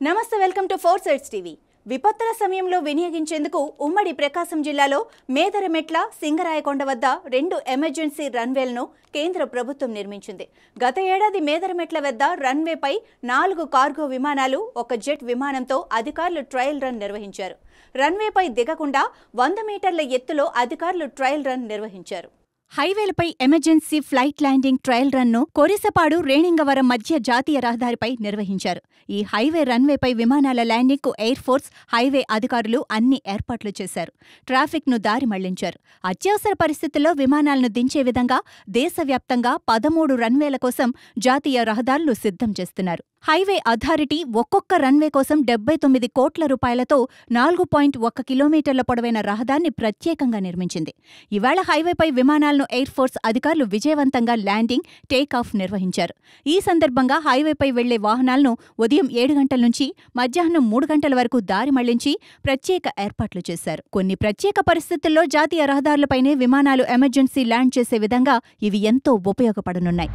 నమస్తే welcome to four sides TV. విపత్తుల సమయంలో వినియోగించేందుకు ఉమ్మడి ప్రకాశం జిల్లాలో మేదరమెట్ల, సింగరాయకొండ వద్ద 2 ఎమర్జెన్సీ రన్వేలను కేంద్ర ప్రభుత్వం నిర్మించింది. గత ఏడాది మేదరమెట్ల వద్ద రన్వేపై 4 కార్గో విమానాలు, 1 జెట్ విమానంతో అధికారులు ట్రయల్ రన్ నిర్వహించారు. రన్వేపై దిగకుండా 100 మీటర్ల ఎత్తులో అధికారులు ట్రయల్ రన్ నిర్వహించారు. హైవేలపై ఎమర్జెన్సీ ఫ్లైట్ ల్యాండింగ్ ట్రయల్ రన్ను కొరిసపాడు, రేణింగవరం మధ్య జాతీయ రహదారిపై నిర్వహించారు. ఈ హైవే రన్వేపై విమానాల ల్యాండింగ్కు ఎయిర్ ఫోర్స్, హైవే అధికారులు అన్ని ఏర్పాట్లు చేశారు. ట్రాఫిక్ను దారి మళ్లించారు. అత్యవసర పరిస్థితుల్లో విమానాలను దించే విధంగా దేశవ్యాప్తంగా 13 రన్వేల కోసం జాతీయ రహదారులు సిద్ధం చేస్తున్నారు. హైవే అథారిటీ ఒక్కొక్క రన్వే కోసం 79 కోట్ల రూపాయలతో 4.1 కిలోమీటర్ల పొడవైన రహదారిని ప్రత్యేకంగా నిర్మించింది. ఇవాళ హైవేపై విమానాలను ఎయిర్ ఫోర్స్ అధికారులు విజయవంతంగా ల్యాండింగ్, టేకాఫ్ నిర్వహించారు. ఈ సందర్భంగా హైవేపై వెళ్లే వాహనాలను ఉదయం 7 గంటల నుంచి మధ్యాహ్నం 3 గంటల వరకు దారి మళ్లించి ప్రత్యేక ఏర్పాట్లు చేశారు. కొన్ని ప్రత్యేక పరిస్థితుల్లో జాతీయ రహదారులపైనే విమానాలు ఎమర్జెన్సీ ల్యాండ్ చేసే విధంగా ఇవి ఎంతో ఉపయోగపడనున్నాయి.